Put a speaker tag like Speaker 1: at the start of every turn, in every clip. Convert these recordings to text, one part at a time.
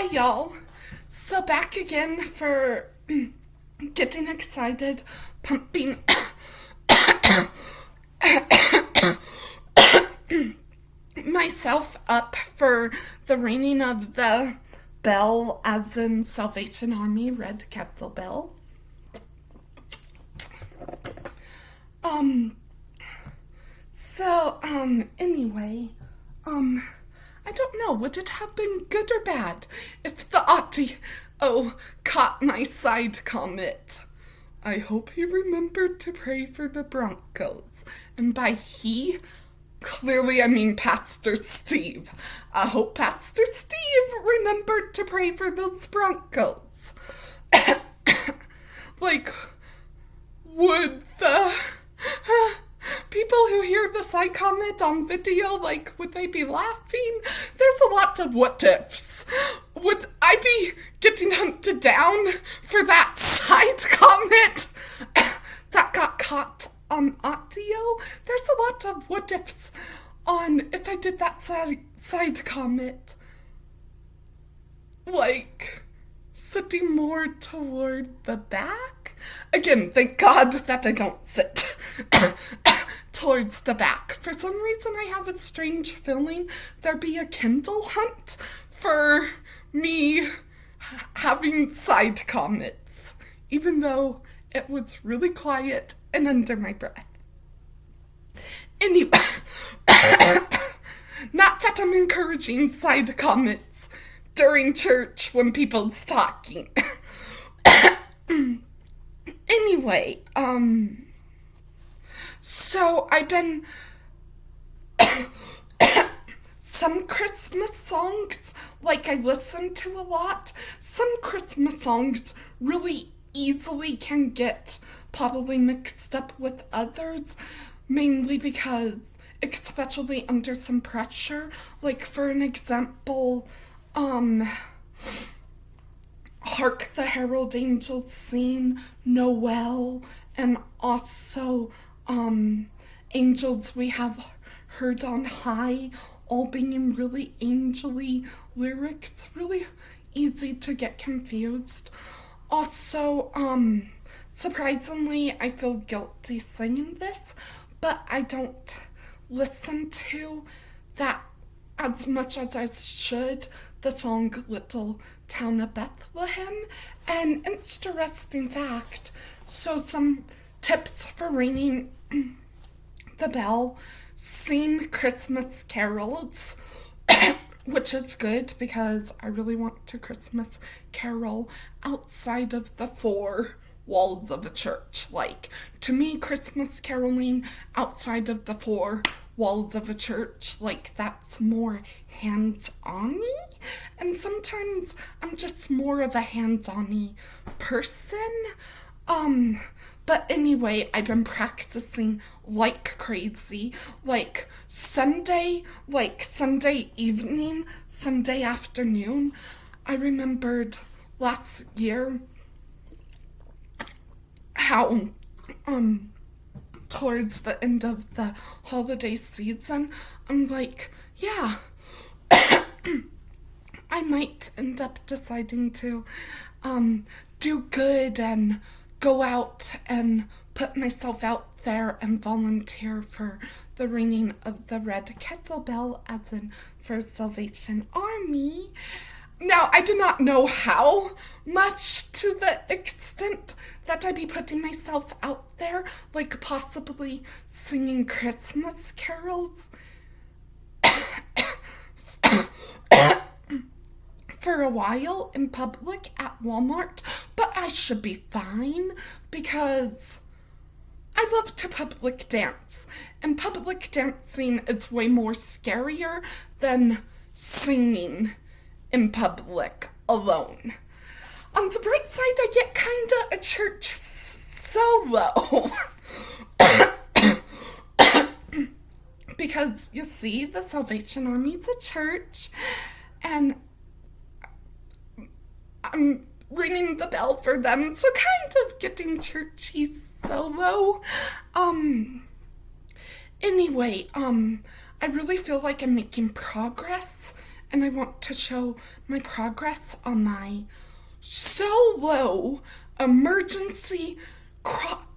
Speaker 1: Hi, y'all. So back again for getting excited, pumping myself up for the ringing of the bell, as in Salvation Army Red Kettle Bell. Anyway, I don't know, would it have been good or bad if the audio caught my side comment? I hope he remembered to pray for the Broncos. And by he, clearly I mean Pastor Steve. I hope Pastor Steve remembered to pray for those Broncos. Would the people who hear the side comment on video, would they be laughing? There's a lot of what ifs. Would I be getting hunted down for that side comment that got caught on audio? There's a lot of what ifs on if I did that side comment. Sitting more toward the back? Again, thank God that I don't sit towards the back. For some reason, I have a strange feeling there be a Kindle hunt for me having side comments, even though it was really quiet and under my breath. Anyway, not that I'm encouraging side comments during church when people's talking. Anyway, so I've been some Christmas songs, I listen to a lot. Some Christmas songs really easily can get probably mixed up with others, mainly because, especially under some pressure, for an example, Hark the Herald Angels Sing, Noel, and also, Angels We Have Heard on High, all being really angel-y lyrics, really easy to get confused. Also, surprisingly, I feel guilty singing this, but I don't listen to that as much as I should, the song Little Town of Bethlehem. An interesting fact, so some tips for ringing the bell: sing Christmas carols, which is good because I really want to Christmas carol outside of the four walls of a church. To me, Christmas caroling outside of the four walls of a church, that's more hands-on-y, and sometimes I'm just more of a hands-on-y person. But anyway, I've been practicing like crazy, Sunday evening, Sunday afternoon. I remembered last year how, towards the end of the holiday season, I'm yeah, I might end up deciding to, do good and go out and put myself out there and volunteer for the ringing of the Red Kettle Bell, as in for Salvation Army. Now, I do not know how much to the extent that I'd be putting myself out there, possibly singing Christmas carols for a while in public at Walmart, but I should be fine because I love to public dance, and public dancing is way more scarier than singing in public alone. On the bright side, I get kinda a church solo. Because, you see, the Salvation Army's a church, and I'm ringing the bell for them, so kind of getting churchy solo. Anyway, I really feel like I'm making progress and I want to show my progress on my solo emergency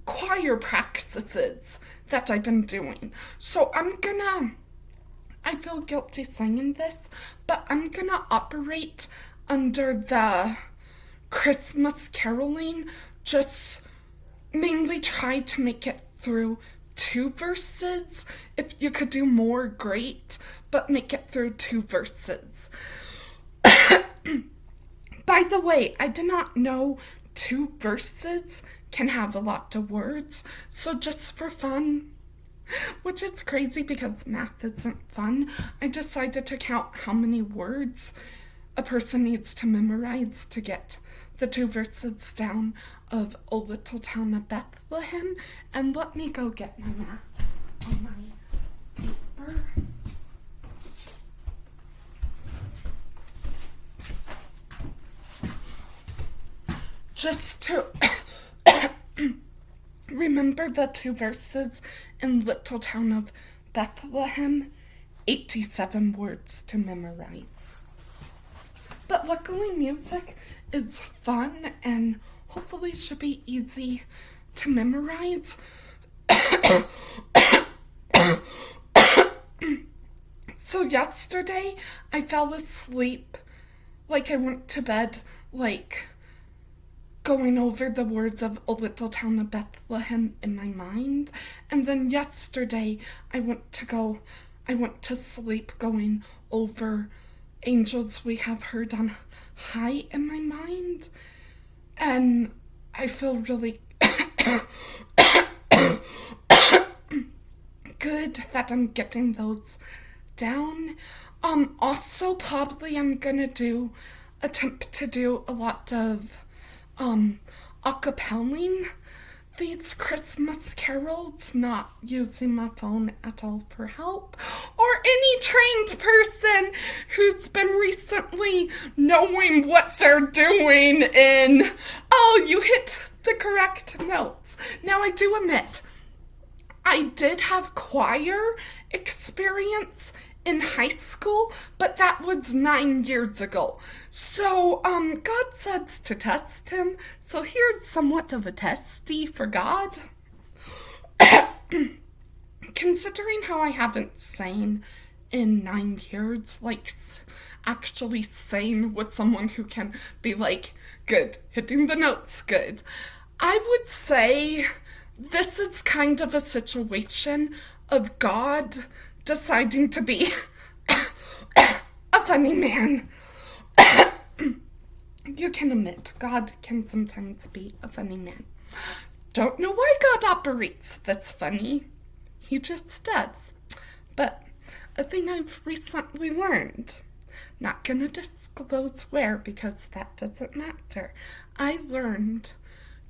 Speaker 1: choir practices that I've been doing. So I feel guilty singing this, but I'm gonna operate under the Christmas caroling, just mainly try to make it through 2 verses. If you could do more, great, but make it through 2 verses. By the way, I did not know 2 verses can have a lot of words, so just for fun, which is crazy because math isn't fun, I decided to count how many words a person needs to memorize to get the 2 verses down of O Little Town of Bethlehem. And let me go get my math on my paper. Just to remember the 2 verses in Little Town of Bethlehem, 87 words to memorize. But luckily music is fun and hopefully should be easy to memorize. So yesterday I fell asleep, I went to bed, going over the words of O Little Town of Bethlehem in my mind. And then yesterday I went to sleep going over Angels We Have Heard on High in my mind. And I feel really good that I'm getting those down. Also probably I'm gonna attempt to do a lot of acapelling these Christmas carols, not using my phone at all for help, or any trained person who's been recently knowing what they're doing in, oh, you hit the correct notes. Now I do admit, I did have choir experience in high school, but that was 9 years ago. So, God says to test him, so here's somewhat of a testy for God. Considering how I haven't sang in 9 years, actually sang with someone who can be good, hitting the notes good, I would say this is kind of a situation of God deciding to be a funny man. You can admit, God can sometimes be a funny man. Don't know why God operates this funny. He just does. But a thing I've recently learned, not gonna disclose where because that doesn't matter. I learned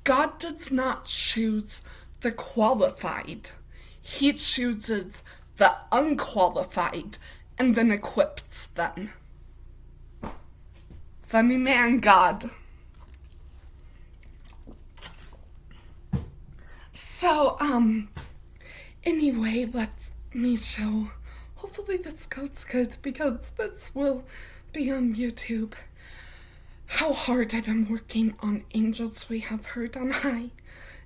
Speaker 1: God does not choose the qualified. He chooses the unqualified and then equips them. Funny man, God. So, anyway, let me show. Hopefully this goes good because this will be on YouTube. How hard I've been working on Angels We Have Heard on High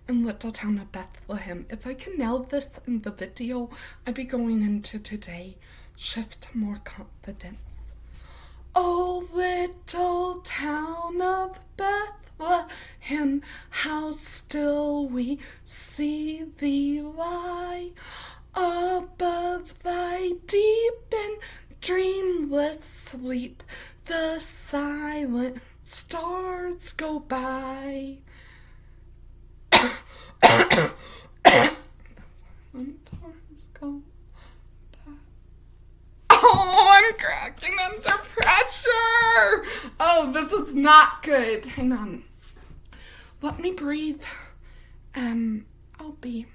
Speaker 1: in Little Town of Bethlehem. If I can nail this in the video, I'd be going into today. Shift more confidence. Oh, little town of Bethlehem, how still we see thee lie above thy deep and dreamless sleep. The silent stars go by. Oh, I'm cracking under pressure. Oh, this is not good. Hang on. Let me breathe. I'll be